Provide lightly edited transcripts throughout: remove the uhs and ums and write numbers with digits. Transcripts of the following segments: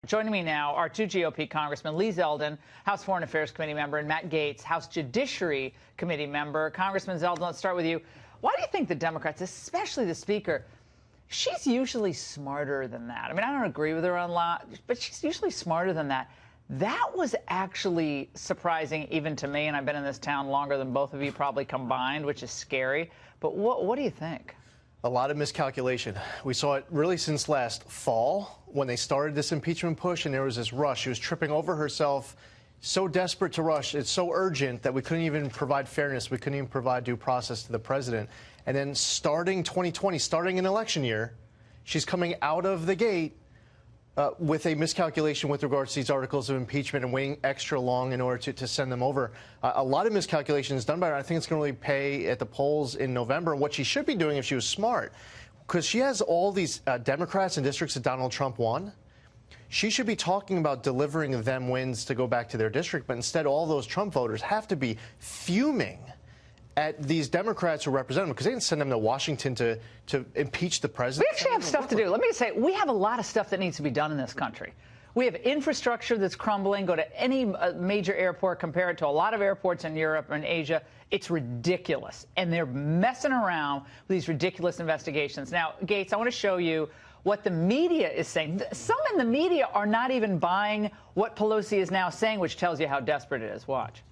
Joining me now are two GOP congressmen, Lee Zeldin, House Foreign Affairs Committee member, and Matt Gaetz, House Judiciary Committee member. Congressman Zeldin, let's start with you. Why do you think the Democrats, especially the Speaker, she's usually smarter than that? I mean, I don't agree with her on a lot, but she's usually smarter than that. That was actually surprising even to me, and I've been in this town longer than both of you probably combined, which is scary. But what do you think? A lot of miscalculation. We saw it really since last fall when they started this impeachment push and there was this rush. She was tripping over herself, so desperate to rush. It's so urgent that we couldn't even provide fairness. We couldn't even provide due process to the president. And then starting 2020, starting an election year, she's coming out of the gate with a miscalculation with regards to these articles of impeachment and waiting extra long in order to send them over. A lot of miscalculations done by her. I think it's going to really pay at the polls in November. And what she should be doing if she was smart, because she has all these Democrats in districts that Donald Trump won, she should be talking about delivering them wins to go back to their district. But instead, all those Trump voters have to be fuming at these Democrats who represent them, because they didn't send them to Washington to impeach the president. We actually have stuff to do. Let me say, we have a lot of stuff that needs to be done in this country. We have infrastructure that's crumbling. Go to any major airport, compare it to a lot of airports in Europe and Asia. It's ridiculous. And they're messing around with these ridiculous investigations. Now, Gaetz, I want to show you what the media is saying. Some in the media are not even buying what Pelosi is now saying, which tells you how desperate it is. Watch.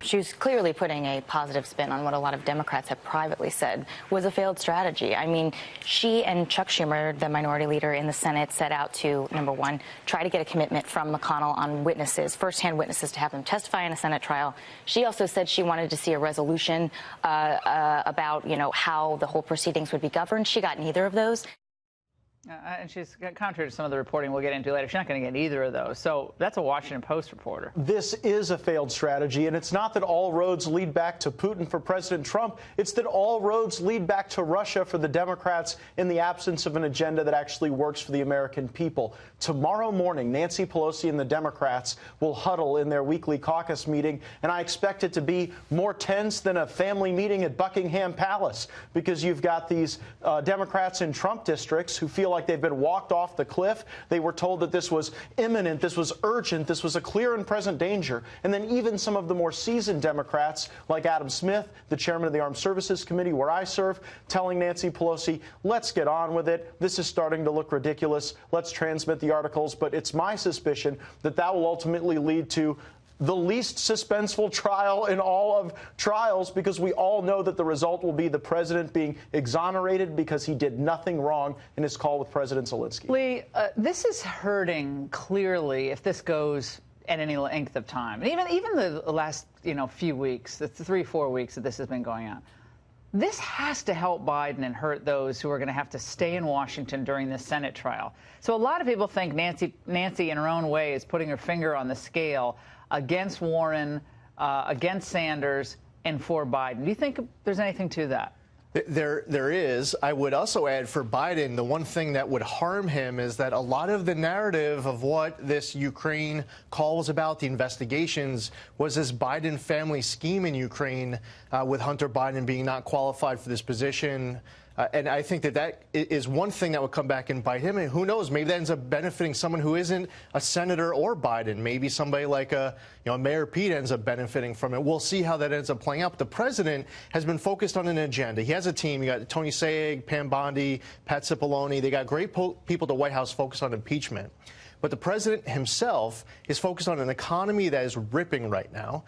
She was clearly putting a positive spin on what a lot of Democrats have privately said was a failed strategy. I mean, she and Chuck Schumer, the minority leader in the Senate, set out to, number one, try to get a commitment from McConnell on witnesses, firsthand witnesses, to have them testify in a Senate trial. She also said she wanted to see a resolution about, how the whole proceedings would be governed. She got neither of those. And she's, contrary to some of the reporting we'll get into later, she's not going to get either of those. So that's a Washington Post reporter. This is a failed strategy, and it's not that all roads lead back to Putin for President Trump. It's that all roads lead back to Russia for the Democrats in the absence of an agenda that actually works for the American people. Tomorrow morning, Nancy Pelosi and the Democrats will huddle in their weekly caucus meeting, and I expect it to be more tense than a family meeting at Buckingham Palace, because you've got these Democrats in Trump districts who feel like they've been walked off the cliff. They were told that this was imminent, this was urgent, this was a clear and present danger. And then even some of the more seasoned Democrats, like Adam Smith, the chairman of the Armed Services Committee, where I serve, telling Nancy Pelosi, let's get on with it. This is starting to look ridiculous. Let's transmit the articles. But it's my suspicion that that will ultimately lead to the least suspenseful trial in all of trials, because we all know that the result will be the president being exonerated because he did nothing wrong in his call with President Zelensky. Lee, this is hurting clearly if this goes at any length of time. And even the last few weeks, the 3-4 weeks that this has been going on. This has to help Biden and hurt those who are going to have to stay in Washington during this Senate trial. So a lot of people think Nancy in her own way is putting her finger on the scale against Warren, against Sanders, and for Biden. Do you think there's anything to that? There is. I would also add for Biden, the one thing that would harm him is that a lot of the narrative of what this Ukraine call was about, the investigations, was this Biden family scheme in Ukraine with Hunter Biden being not qualified for this position. And I think that is one thing that would come back and bite him. And who knows, maybe that ends up benefiting someone who isn't a senator or Biden. Maybe somebody like Mayor Pete ends up benefiting from it. We'll see how that ends up playing out. But the president has been focused on an agenda. He has a team. You got Tony Sayegh, Pam Bondi, Pat Cipollone. They got great people at the White House focused on impeachment. But the president himself is focused on an economy that is ripping right now.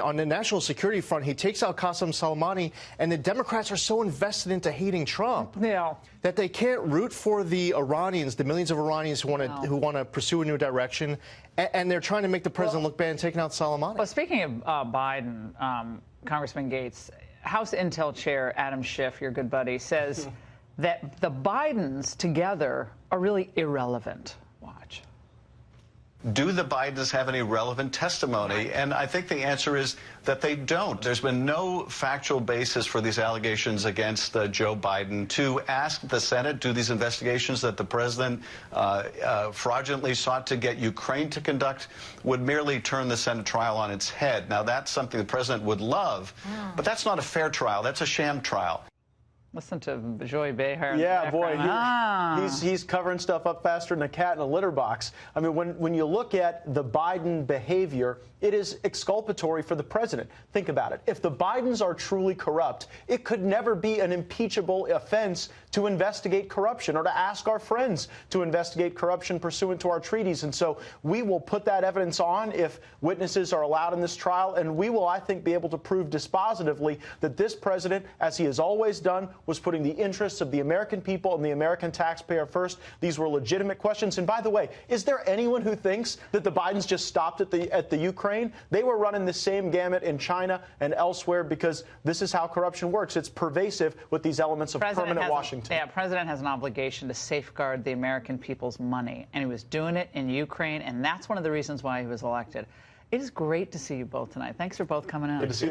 On the national security front, he takes out Qasem Soleimani, and the Democrats are so invested into hating Trump that they can't root for the Iranians, the millions of Iranians who want to pursue a new direction, and they're trying to make the president look bad and taking out Soleimani. Well, speaking of Biden, Congressman Gaetz, House Intel Chair Adam Schiff, your good buddy, says that the Bidens together are really irrelevant. Watch. Do the Bidens have any relevant testimony? And I think the answer is that they don't. There's been no factual basis for these allegations against Joe Biden. To ask the Senate, do these investigations that the president fraudulently sought to get Ukraine to conduct, would merely turn the Senate trial on its head. Now, that's something the president would love, but that's not a fair trial. That's a sham trial. Listen to Joy Behar. Yeah, boy, he's covering stuff up faster than a cat in a litter box. I mean, when you look at the Biden behavior, it is exculpatory for the president. Think about it. If the Bidens are truly corrupt, it could never be an impeachable offense to investigate corruption or to ask our friends to investigate corruption pursuant to our treaties. And so we will put that evidence on if witnesses are allowed in this trial, and we will, I think, be able to prove dispositively that this president, as he has always done, was putting the interests of the American people and the American taxpayer first. These were legitimate questions. And by the way, is there anyone who thinks that the Bidens just stopped at the Ukraine? They were running the same gamut in China and elsewhere, because this is how corruption works. It's pervasive with these elements of permanent Washington. Yeah, president has an obligation to safeguard the American people's money, and he was doing it in Ukraine, and that's one of the reasons why he was elected. It is great to see you both tonight. Thanks for both coming out. Good to see you.